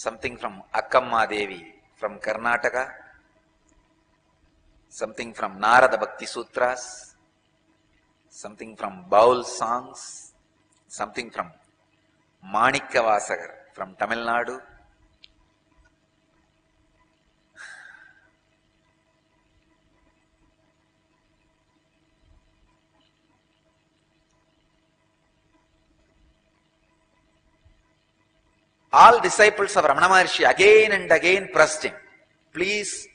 something from Akkamma Devi from Karnataka, something from Narada Bhakti Sutras, something from Baul songs, something from Manikya Vasagar from Tamil Nadu, all disciples of Ramana Maharshi again and again pressed him, please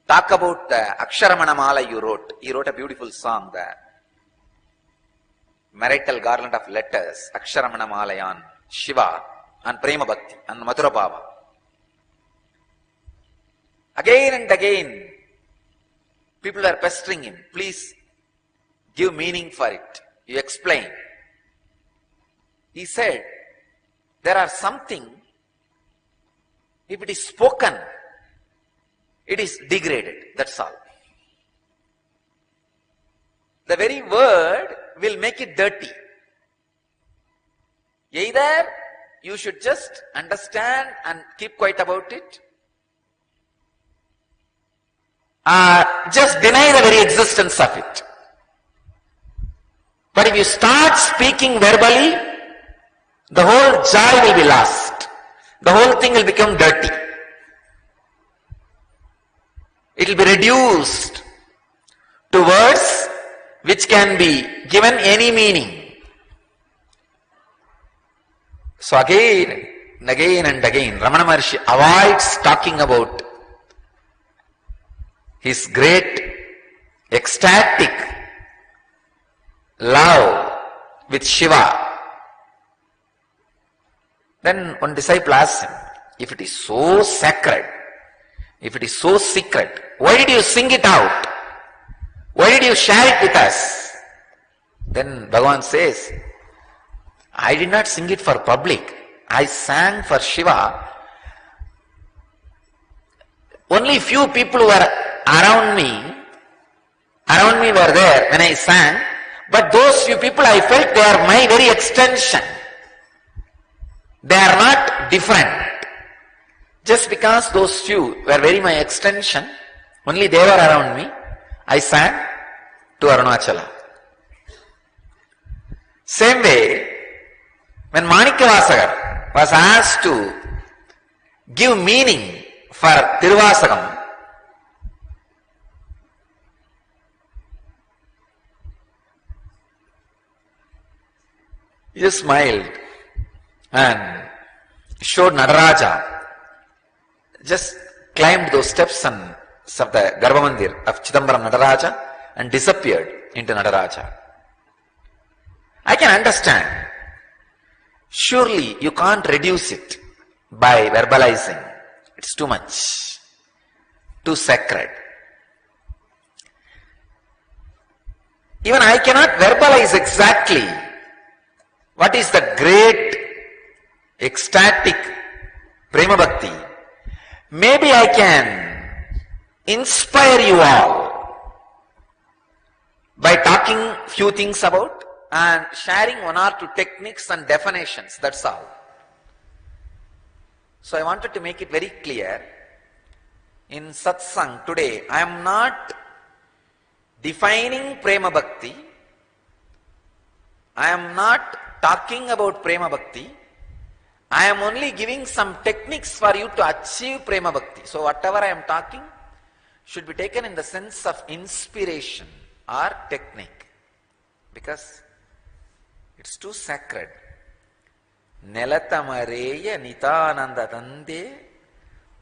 talk about the Aksharamana Mala you wrote. He wrote a beautiful song, the marital garland of letters, Aksharamana Mala on Shiva, on Prema Bhakti, on Madhura Bhava. Again and again, people are pestering him, please give meaning for it. You explain. He said, there are something, if it is spoken, it is degraded, that's all. The very word will make it dirty. Either you should just understand and keep quiet about it, or just deny the very existence of it. But if you start speaking verbally, the whole joy will be lost. The whole thing will become dirty. It will be reduced to words which can be given any meaning. So again and again, Ramana Maharshi avoids talking about his great ecstatic love with Shiva. Then one disciple asked him, if it is so sacred, if it is so secret, why did you sing it out? Why did you share it with us? Then Bhagavan says, I did not sing it for public. I sang for Shiva. Only few people were around me were there when I sang, but those few people I felt they are my very extension. They are not different. Just because those few were very my extension, only they were around me, I sang to Arunachala. Same way, when Manikya Vasagar was asked to give meaning for Tiruvasagam, he just smiled and showed Nadaraja, just climbed those steps of the Garbhamandir of Chidambaram Nadaraja and disappeared into Nadaraja. I can understand. Surely you can't reduce it by verbalizing. It's too much, too sacred. Even I cannot verbalize exactly what is the great ecstatic Prema Bhakti. Maybe I can inspire you all by talking few things about and sharing one or two techniques and definitions, that's all. So I wanted to make it very clear. In satsang today, I am not defining Prema Bhakti. I am not talking about Prema Bhakti. I am only giving some techniques for you to achieve Prema Bhakti. So whatever I am talking should be taken in the sense of inspiration or technique. Because it's too sacred. Nelatamareya Nithyananda Tande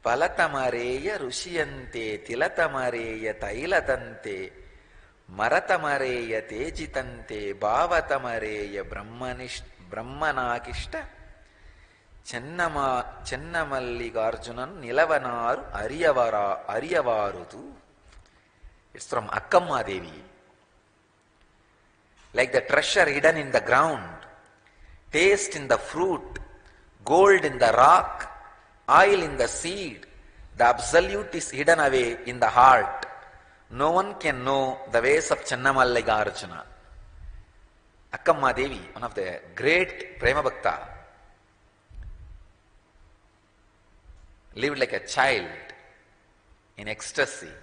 Palatamareya Rushiyante Tilatamareya Tailatante Maratamareya Tejitante Bhavatamareya Brahmanakishta Chennamallikarjunan Nilavanaru Ariyavarutu. It's from Akkamma Devi. Like the treasure hidden in the ground, taste in the fruit, gold in the rock, oil in the seed, the absolute is hidden away in the heart. No one can know the ways of Chennamallikarjuna. Akkamma Devi, one of the great Prema Bhakta. lived like a child in ecstasy.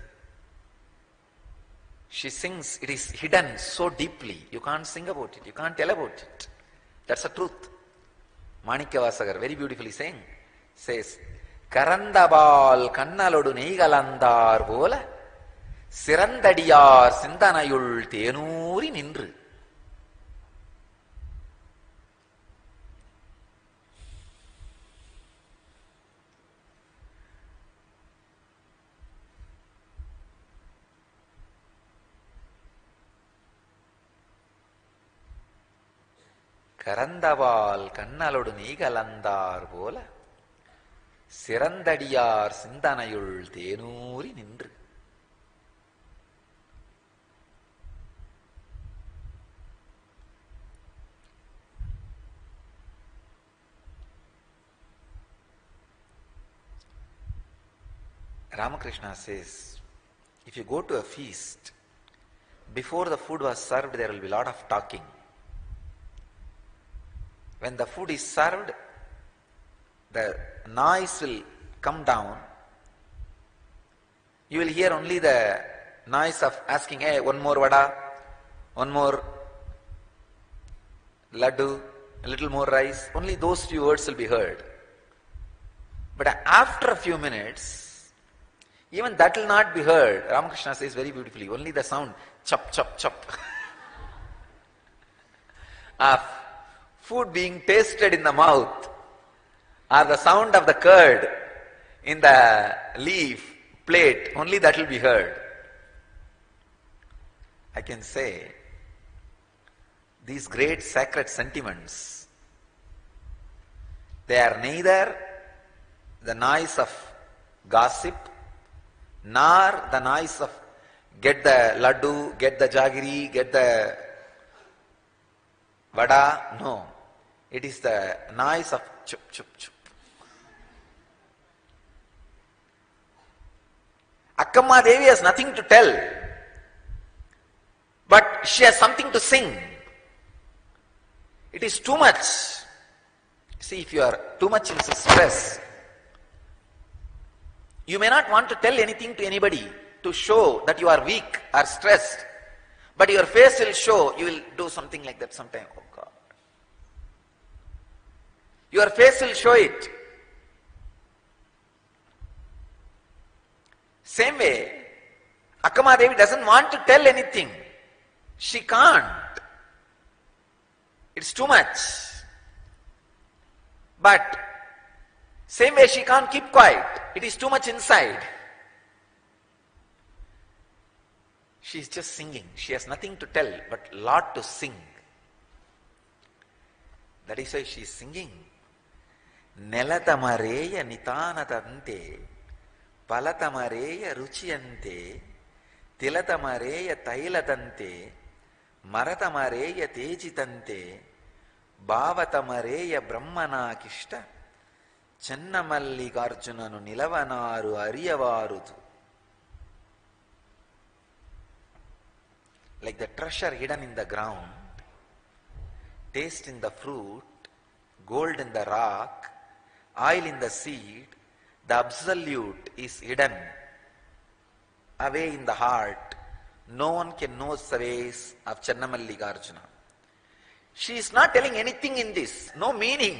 She sings, it is hidden so deeply, you can't sing about it, you can't tell about it. That's the truth. Manikyavasagar very beautifully says, Karandabal kannalodu neigalandar vola Sirandadiyar Sindanayul Tenuri Nindru. Karandabal kannalodu neigalandar vola Sirandadiyar Sindanayul Tenuri Nindru. Ramakrishna says, if you go to a feast, before the food was served, there will be a lot of talking. When the food is served, the noise will come down. You will hear only the noise of asking, hey, one more vada, one more laddu, a little more rice. Only those few words will be heard. But after a few minutes, even that will not be heard. Ramakrishna says very beautifully, only the sound, chop, chop, chop, of food being tasted in the mouth, or the sound of the curd in the leaf plate, only that will be heard. I can say, these great sacred sentiments, they are neither the noise of gossip, nor the noise of get the laddu, get the jaggery, get the vada. No. It is the noise of chup, chup, chup. Akkamma Devi has nothing to tell, but she has something to sing. It is too much. See, if you are too much in stress, you may not want to tell anything to anybody to show that you are weak or stressed, but your face will show, you will do something like that sometime. Oh God. Your face will show it. Same way, Akkamma Devi doesn't want to tell anything. She can't. It's too much. But same way she can't keep quiet. It is too much inside. She is just singing. She has nothing to tell, but lot to sing. That is why she is singing. Nelatamareya nitanatante, palatamareya ruchiyante, tilatamareya tailatante, maratamareya tejitante, bhavatamareya brahmanakishta, Channamallikarjunanu nilavanaru ariyavarudu. Like the treasure hidden in the ground, taste in the fruit, gold in the rock, oil in the seed, the absolute is hidden away in the heart. No one can know the ways of Channamallikarjuna. She is not telling anything in this, no meaning.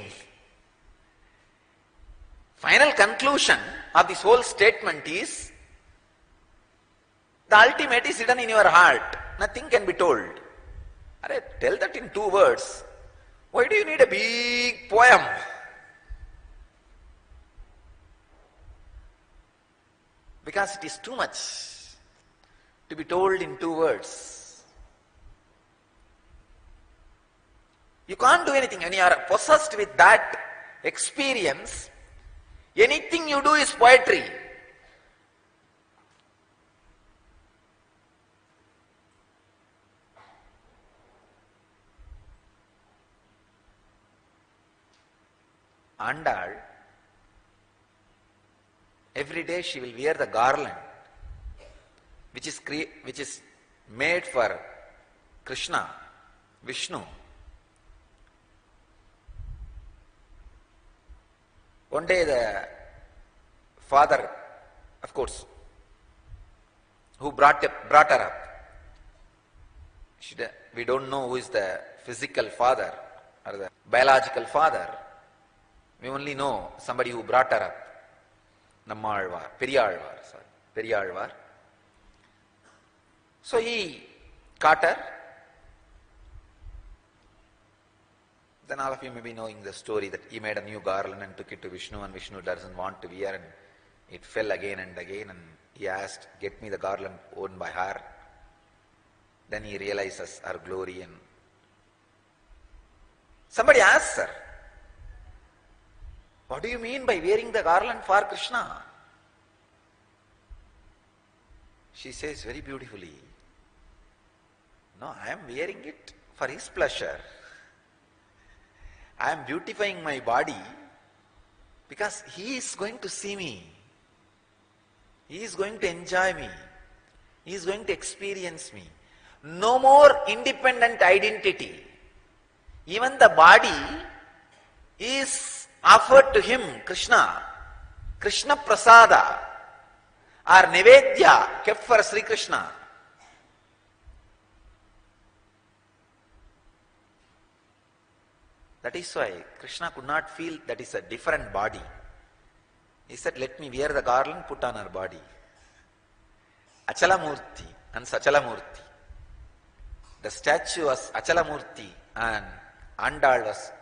Final conclusion of this whole statement is, the ultimate is hidden in your heart. Nothing can be told. Tell that in 2 words. Why do you need a big poem? Because it is too much to be told in 2 words. You can't do anything. When you are possessed with that experience, anything you do is poetry. Andal, every day she will wear the garland which is made for Krishna, Vishnu. One day the father, of course, who brought her up. We don't know who is the physical father or the biological father. We only know somebody who brought her up. Periyalvar. So he caught her. Then all of you may be knowing the story that he made a new garland and took it to Vishnu, and Vishnu doesn't want to wear, and it fell again and again, and he asked, get me the garland worn by her. Then he realizes her glory, and somebody asks her, what do you mean by wearing the garland for Krishna? She says very beautifully, no, I am wearing it for his pleasure. I am beautifying my body because he is going to see me. He is going to enjoy me. He is going to experience me. No more independent identity. Even the body is offered to him, Krishna. Krishna Prasada or Nivedya kept for Sri Krishna. That is why Krishna could not feel that is a different body. He said, let me wear the garland, put on her body. Achalamurti and Sachalamurti. The statue was Achalamurti and Andal was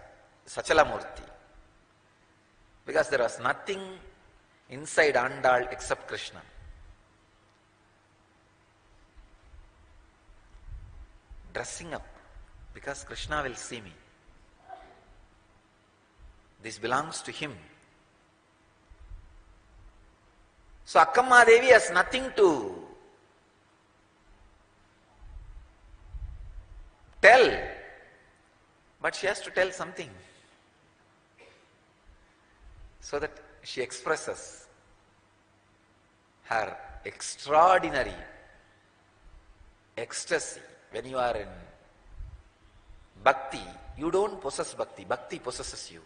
Sachalamurti. Because there was nothing inside Andal except Krishna. Dressing up because Krishna will see me. This belongs to him. So Akkamma Devi has nothing to tell, but she has to tell something. So that she expresses her extraordinary ecstasy. When you are in bhakti, you don't possess bhakti, bhakti possesses you.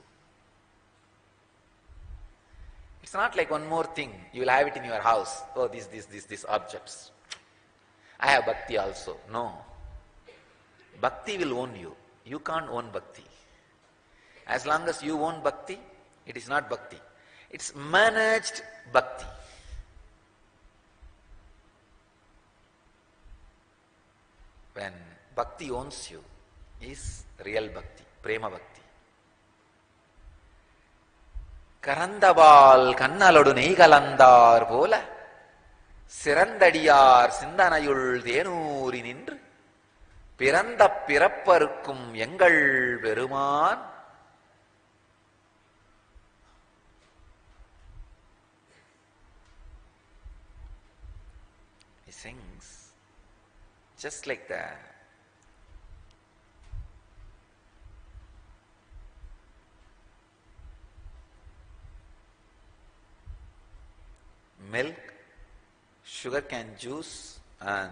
It's not like one more thing, you will have it in your house. Oh, these objects. I have bhakti also. No. Bhakti will own you. You can't own bhakti. As long as you own bhakti, it is not bhakti. It's managed bhakti. When bhakti owns you, is real bhakti, prema bhakti. கரந்தபால் கண்ணலொடு நெய்கலந்தார் போல சிறந்தடியார் சிந்தனையுள் தேனூரி நின்று பிறந்த பிறப்பருக்கும் எங்கள் பெருமான். He sings just like that. Milk, sugarcane juice and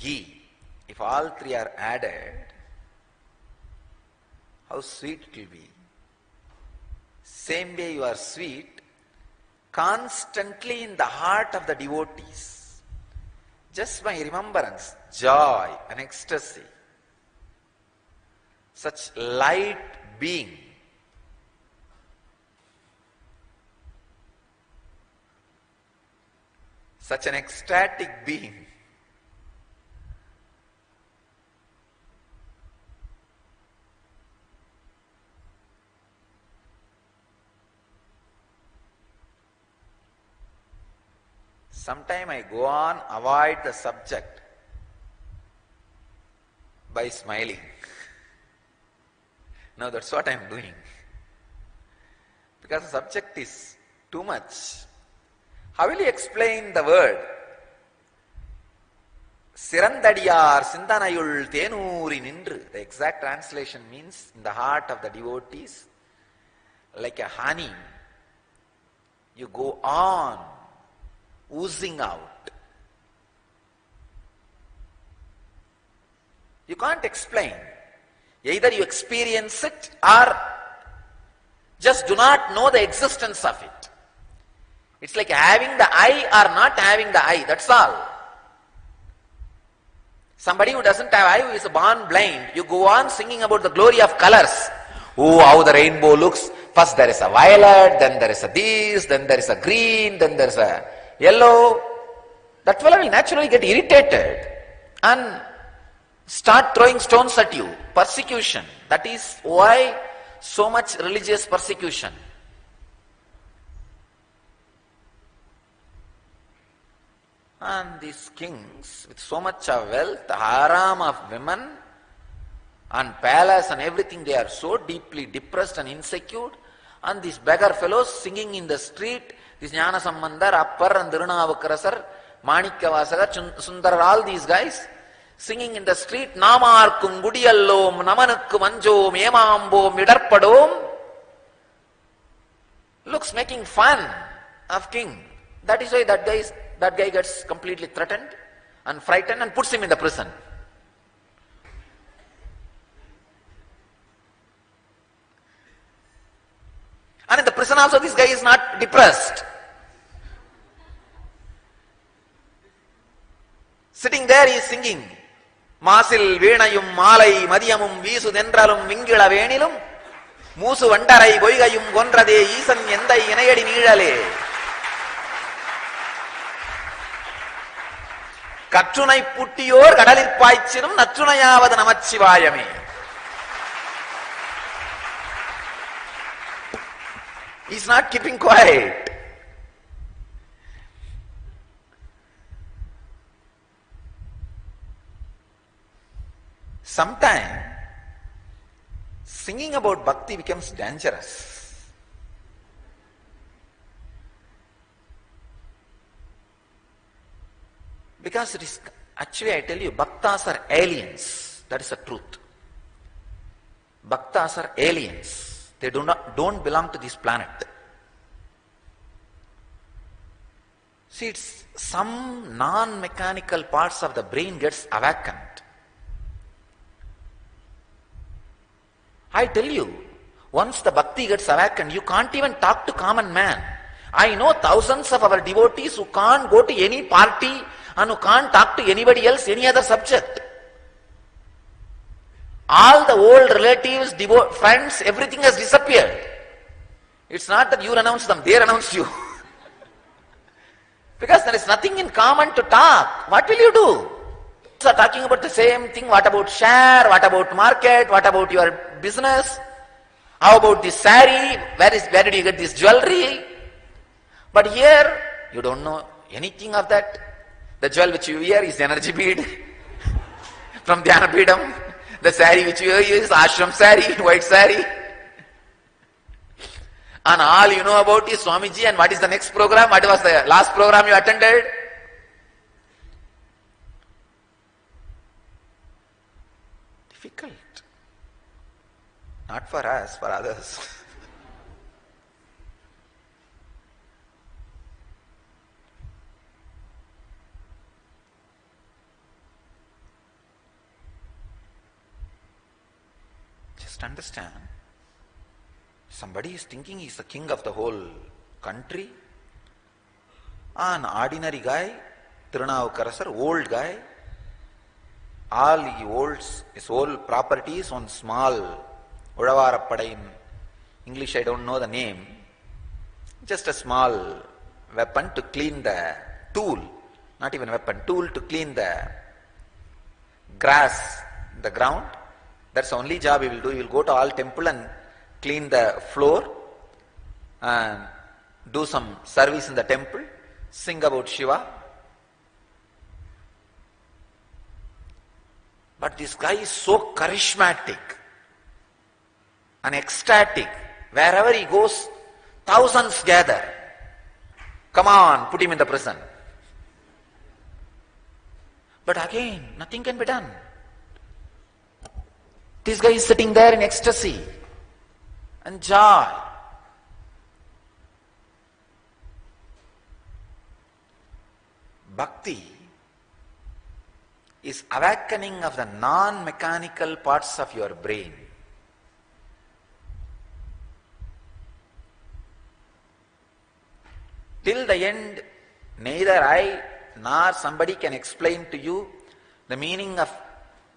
ghee, if all three are added, how sweet it will be. Same way you are sweet, constantly in the heart of the devotees. Just by remembrance, joy and ecstasy. Such light being. Such an ecstatic being. Sometime I go on, avoid the subject by smiling. Now that's what I am doing. Because the subject is too much. How will you explain the word? Sirandadiyar Sindanayul Tenuri Nindru. The exact translation means in the heart of the devotees, like a honey, you go on oozing out. You can't explain. Either you experience it or just do not know the existence of it. It's like having the eye or not having the eye, that's all. Somebody who doesn't have eye, who is born blind, you go on singing about the glory of colors. Oh, how the rainbow looks. First there is a violet, then there is a this, then there is a green, then there is a yellow. That fellow will naturally get irritated and start throwing stones at you. Persecution. That is why so much religious persecution. And these kings with so much of wealth, harem of women and palace and everything, they are so deeply depressed and insecure. And these beggar fellows singing in the street, this Jnana Sambandar, Appar and Thirunavukarasar, Manikkavasagar, Sundar, all these guys, singing in the street, Namarkum Gudiyallom, Namanukku Manjom, Yemambom, Vidarpadom, looks making fun of king. That is why that guy gets completely threatened and frightened and puts him in the prison. And in the prison also this guy is not depressed. Sitting there he is singing. Masil Venayum Malai Madiyamum Visu Dendralum Vingila Venilum Musu Vandarai Boigayum Gondrade Isan Yendai Yenayadi Nidale Katunai Puttiyor Kadalir Paichinum Natunayavad Namachivayame. He is not keeping quiet. Sometimes singing about bhakti becomes dangerous. Because it is, actually I tell you, bhaktas are aliens. That is the truth. Bhaktas are aliens. They don't belong to this planet. See, it's some non-mechanical parts of the brain gets awakened. I tell you, once the bhakti gets awakened, you can't even talk to common man. I know thousands of our devotees who can't go to any party and who can't talk to anybody else, any other subject. All the old relatives, friends, everything has disappeared. It's not that you renounce them, they renounce you. Because there is nothing in common to talk. What will you do? So talking about the same thing. What about share? What about market? What about your business? How about this saree? Where did you get this jewelry? But here, you don't know anything of that. The jewel which you wear is energy bead from Dhyanapidam. The saree which you wear is ashram saree, white saree. And all you know about is Swamiji and what is the next program? What was the last program you attended? Difficult. Not for us, for others. Just understand. Somebody is thinking he is the king of the whole country. An ordinary guy, Thirunavukarasar, old guy, all he holds, his whole property is one small Udavarapada, in English I don't know the name, just a small weapon to clean the tool, not even weapon, tool to clean the grass, the ground. That's the only job he will do. He will go to all temple and clean the floor and do some service in the temple, sing about Shiva. But this guy is so charismatic and ecstatic. Wherever he goes, thousands gather. Come on, put him in the prison. But again, nothing can be done. This guy is sitting there in ecstasy and joy. Bhakti is awakening of the non-mechanical parts of your brain. Till the end, neither I nor somebody can explain to you the meaning of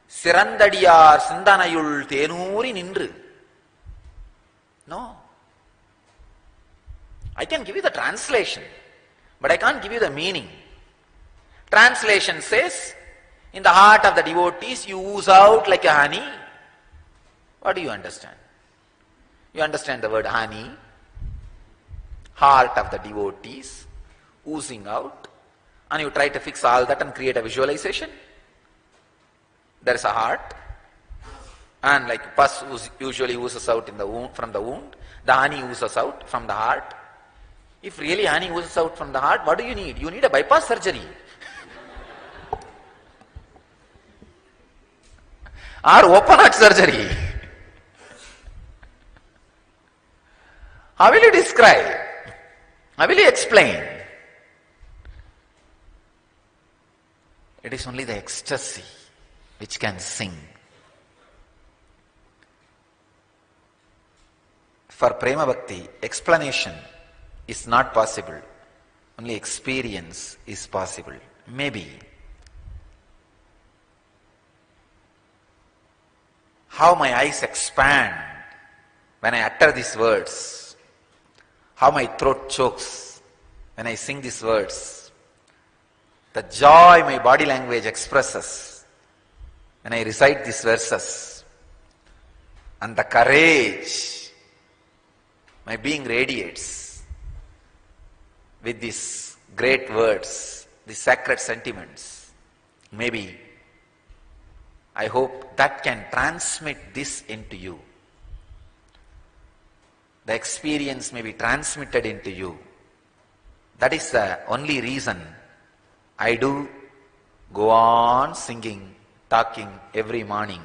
Sirandadiyar Sindanayul Tenuri Nindru. No. I can give you the translation, but I can't give you the meaning. Translation says, in the heart of the devotees, you ooze out like a honey. What do you understand? You understand the word honey, heart of the devotees, oozing out, and you try to fix all that and create a visualization. There is a heart, and like pus usually oozes out in the wound, from the wound, the honey oozes out from the heart. If really honey oozes out from the heart, what do you need? You need a bypass surgery. Or open heart surgery. How will you describe? How will you explain? It is only the ecstasy which can sing. For Prema Bhakti, explanation is not possible. Only experience is possible. Maybe. How my eyes expand when I utter these words. How my throat chokes when I sing these words. The joy my body language expresses when I recite these verses. And the courage my being radiates with these great words, these sacred sentiments. Maybe, I hope that can transmit this into you. The experience may be transmitted into you. That is the only reason I do go on singing, talking every morning.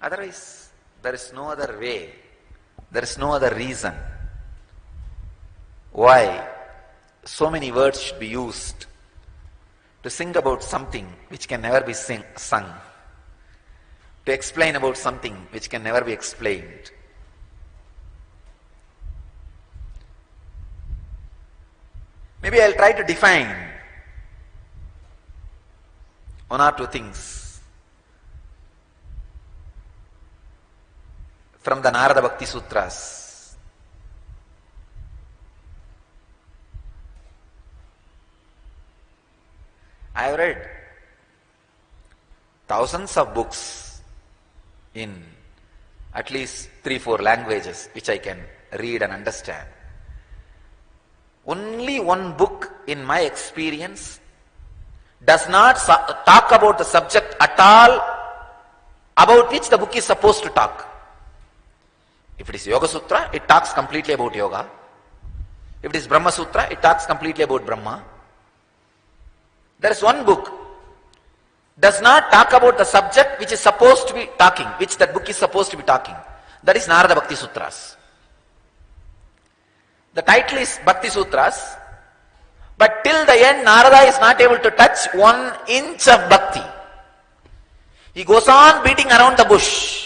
Otherwise, there is no other way. There is no other reason why so many words should be used to sing about something which can never be sung, to explain about something which can never be explained. Maybe I'll try to define one or two things from the Narada Bhakti Sutras. I have read thousands of books in at least 3-4 languages which I can read and understand. Only one book in my experience does not talk about the subject at all about which the book is supposed to talk. If it is Yoga Sutra, it talks completely about yoga. If it is Brahma Sutra, it talks completely about Brahma. There is one book does not talk about the subject which is supposed to be talking, which that book is supposed to be talking. That is Narada Bhakti Sutras. The title is Bhakti Sutras, but till the end Narada is not able to touch 1 inch of bhakti. He goes on beating around the bush.